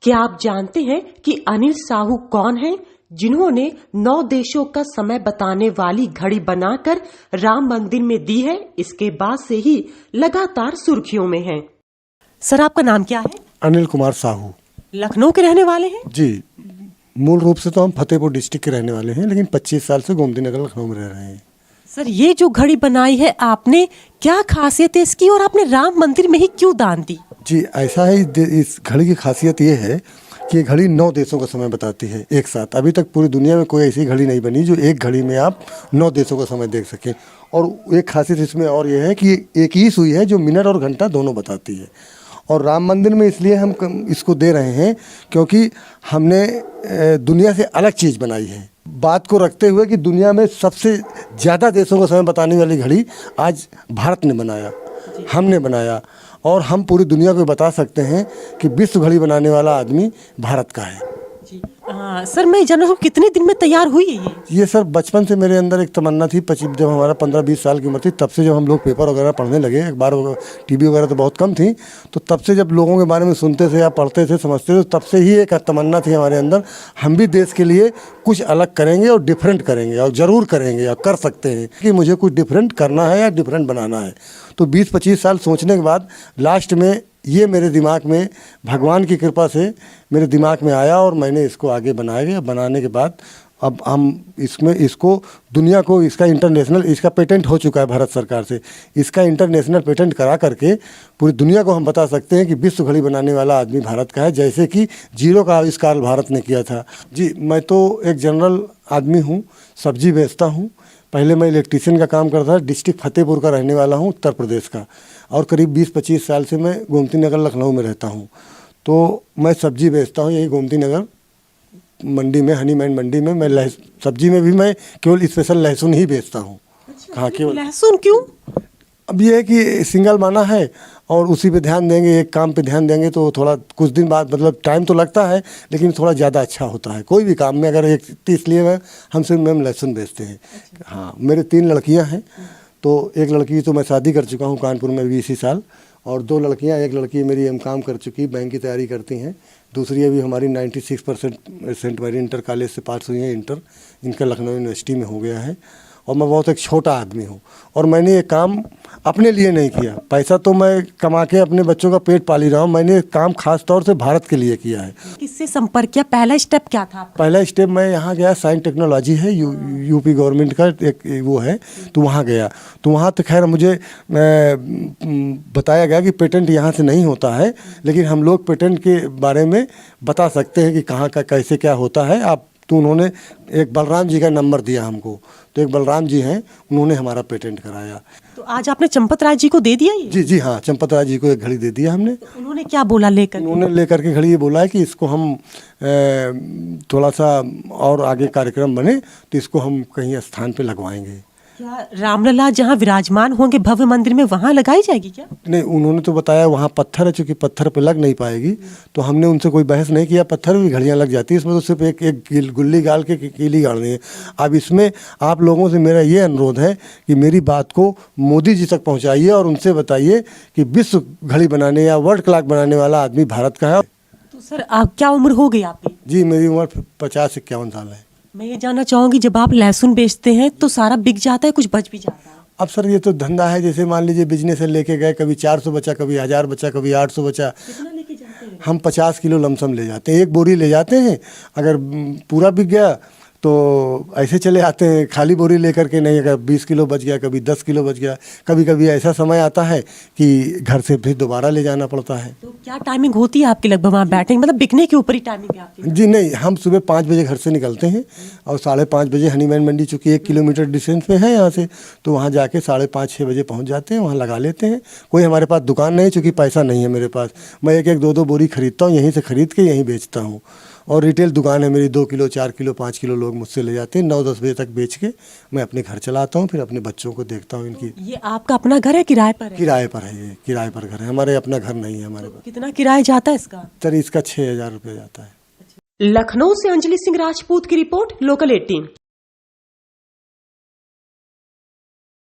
क्या आप जानते हैं कि अनिल साहू कौन हैं, जिन्होंने 9 देशों का समय बताने वाली घड़ी बनाकर राम मंदिर में दी है। इसके बाद से ही लगातार सुर्खियों में हैं। सर, आपका नाम क्या है? अनिल कुमार साहू। लखनऊ के रहने वाले हैं? जी, मूल रूप से तो हम फतेहपुर डिस्ट्रिक्ट के रहने वाले हैं, लेकिन 25 साल से गोमती नगर लखनऊ में रह रहे हैं। सर, ये जो घड़ी बनाई है आपने, क्या खासियत है इसकी और आपने राम मंदिर में ही क्यों दान दी? जी, ऐसा है, इस घड़ी की खासियत ये है कि ये घड़ी 9 देशों का समय बताती है एक साथ। अभी तक पूरी दुनिया में कोई ऐसी घड़ी नहीं बनी जो एक घड़ी में आप 9 देशों का समय देख सकें। और एक खासियत इसमें और ये है कि एक ही सुई है जो मिनट और घंटा दोनों बताती है। और राम मंदिर में इसलिए हम इसको दे रहे हैं क्योंकि हमने दुनिया से अलग चीज़ बनाई है, बात को रखते हुए कि दुनिया में सबसे ज़्यादा देशों का समय बताने वाली घड़ी आज भारत ने बनाया, हमने बनाया। और हम पूरी दुनिया को बता सकते हैं कि विश्व घड़ी बनाने वाला आदमी भारत का है। जी, सर, मैं जान रहा हूँ कितने दिन में तैयार हुई है ये सर बचपन से मेरे अंदर एक तमन्ना थी। जब हमारा 15-20 साल की उम्र थी, तब से जब हम लोग पेपर वगैरह पढ़ने लगे, अखबार वगैरह, टीवी वगैरह तो बहुत कम थी, तो तब से जब लोगों के बारे में सुनते थे या पढ़ते थे, समझते थे, तब से ही एक तमन्ना थी हमारे अंदर, हम भी देश के लिए कुछ अलग करेंगे और डिफरेंट करेंगे, और ज़रूर करेंगे और कर सकते हैं कि मुझे कुछ डिफरेंट करना है या डिफरेंट बनाना है। तो 20-25 साल सोचने के बाद लास्ट में ये मेरे दिमाग में, भगवान की कृपा से मेरे दिमाग में आया और मैंने इसको आगे बनाया। बनाने के बाद अब हम इसको दुनिया को, इसका इंटरनेशनल, इसका पेटेंट हो चुका है भारत सरकार से, इसका इंटरनेशनल पेटेंट करा करके पूरी दुनिया को हम बता सकते हैं कि विश्व घड़ी बनाने वाला आदमी भारत का है, जैसे कि जीरो का आविष्कार भारत ने किया था। जी, मैं तो एक जनरल आदमी हूँ, सब्जी बेचता हूँ। पहले मैं इलेक्ट्रीशियन का काम करता था। डिस्ट्रिक्ट फतेहपुर का रहने वाला हूँ, उत्तर प्रदेश का, और करीब 20-25 साल से मैं गोमती नगर लखनऊ में रहता हूँ। तो मैं सब्जी बेचता हूँ यही गोमती नगर मंडी में, हनीमैन मंडी में। मैं सब्जी में भी मैं केवल स्पेशल लहसुन ही बेचता हूँ। हाँ, केवल लहसुन? क्यों? अब ये है कि सिंगल माना है और उसी पे ध्यान देंगे, एक काम पे ध्यान देंगे तो थोड़ा कुछ दिन बाद, मतलब टाइम तो लगता है लेकिन थोड़ा ज़्यादा अच्छा होता है कोई भी काम में। अगर एक इसलिए हमसे मैम लहसुन बेचते हैं। हाँ, मेरे 3 लड़कियां हैं। तो एक लड़की तो मैं शादी कर चुका हूँ कानपुर में भी इसी साल, और 2 लड़कियाँ, एक लड़की मेरी काम कर चुकी, बैंक की तैयारी करती हैं। दूसरी अभी हमारी 96% सेंट मैरी इंटर कॉलेज से पास हुई है, इंटर इनका लखनऊ यूनिवर्सिटी में हो गया है। और मैं बहुत एक छोटा आदमी हूँ और मैंने ये काम अपने लिए नहीं किया। पैसा तो मैं कमा के अपने बच्चों का पेट पाली रहा हूँ, मैंने काम खास तौर से भारत के लिए किया है। किससे संपर्क किया? पहला स्टेप क्या था? पहला स्टेप मैं यहाँ गया, साइंस टेक्नोलॉजी है, यूपी गवर्नमेंट का एक वो है, तो वहाँ गया। तो वहाँ तो खैर मुझे बताया गया कि पेटेंट यहाँ से नहीं होता है, लेकिन हम लोग पेटेंट के बारे में बता सकते हैं कि कहाँ का कैसे क्या होता है। आप तो उन्होंने एक बलराम जी का नंबर दिया हमको, तो एक बलराम जी हैं, उन्होंने हमारा पेटेंट कराया। तो आज आपने चंपत राय जी को दे दिया ये? जी हाँ, चंपत राय जी को एक घड़ी दे दिया हमने। तो उन्होंने क्या बोला लेकर? उन्होंने लेकर के घड़ी ये बोला है कि इसको हम थोड़ा सा और आगे कार्यक्रम बने तो इसको हम कहीं स्थान पे लगवाएंगे। क्या रामलला जहाँ विराजमान होंगे भव्य मंदिर में, वहाँ लगाई जाएगी क्या? नहीं, उन्होंने तो बताया वहाँ पत्थर है, चूँकि पत्थर पे लग नहीं पाएगी, तो हमने उनसे कोई बहस नहीं किया। पत्थर भी घड़ियाँ लग जाती है, इसमें तो सिर्फ एक गुल्ली गाल के कीली गाड़नी है। अब इसमें आप लोगों से मेरा ये अनुरोध है कि मेरी बात को मोदी जी तक पहुँचाइए और उनसे बताइए कि विश्व घड़ी बनाने या वर्ल्ड क्लॉक बनाने वाला आदमी भारत का है। तो सर, आप क्या उम्र हो गई आपकी? जी, मेरी उम्र 50-51 साल है। मैं ये जानना चाहूँगी, जब आप लहसुन बेचते हैं तो सारा बिक जाता है, कुछ बच भी जाता है? अब सर ये तो धंधा है, जैसे मान लीजिए बिजनेस है, लेके गए, कभी 400 बचा, कभी 1000 बचा, कभी 800 बचा। कितना लेके जाते हैं? हम 50 किलो लमसम ले जाते हैं, एक बोरी ले जाते हैं। अगर पूरा बिक गया तो ऐसे चले आते हैं खाली बोरी लेकर के, नहीं अगर 20 किलो बच गया, कभी 10 किलो बच गया। कभी कभी ऐसा समय आता है कि घर से फिर दोबारा ले जाना पड़ता है। तो क्या टाइमिंग होती है आपकी लगभग वहाँ बैठने, मतलब बिकने के ऊपर ही टाइमिंग है आपकी? जी नहीं, हम सुबह 5 बजे घर से निकलते हैं और 5:30 बजे हनीमैन मंडी, चूँकि 1 किलोमीटर डिस्टेंस पे है यहाँ से, तो वहाँ जाके 5:30-6 बजे पहुँच जाते हैं, वहाँ लगा लेते हैं। कोई हमारे पास दुकान नहीं, चूँकि पैसा नहीं है मेरे पास। मैं 1-2 बोरी खरीदता हूँ, यहीं से खरीद के यहीं बेचता हूँ। और रिटेल दुकान है मेरी, 2 किलो, 4 किलो, 5 किलो लोग मुझसे ले जाते हैं। 9-10 बजे तक बेच के मैं अपने घर चलाता हूँ, फिर अपने बच्चों को देखता हूँ इनकी। ये आपका अपना घर है, किराए पर है? किराए पर है, ये किराए पर घर है, हमारे अपना घर नहीं है हमारे पास। कितना किराया जाता है इसका? सर इसका 6000 रुपये जाता है। लखनऊ से अंजलि सिंह राजपूत की रिपोर्ट, लोकल 18।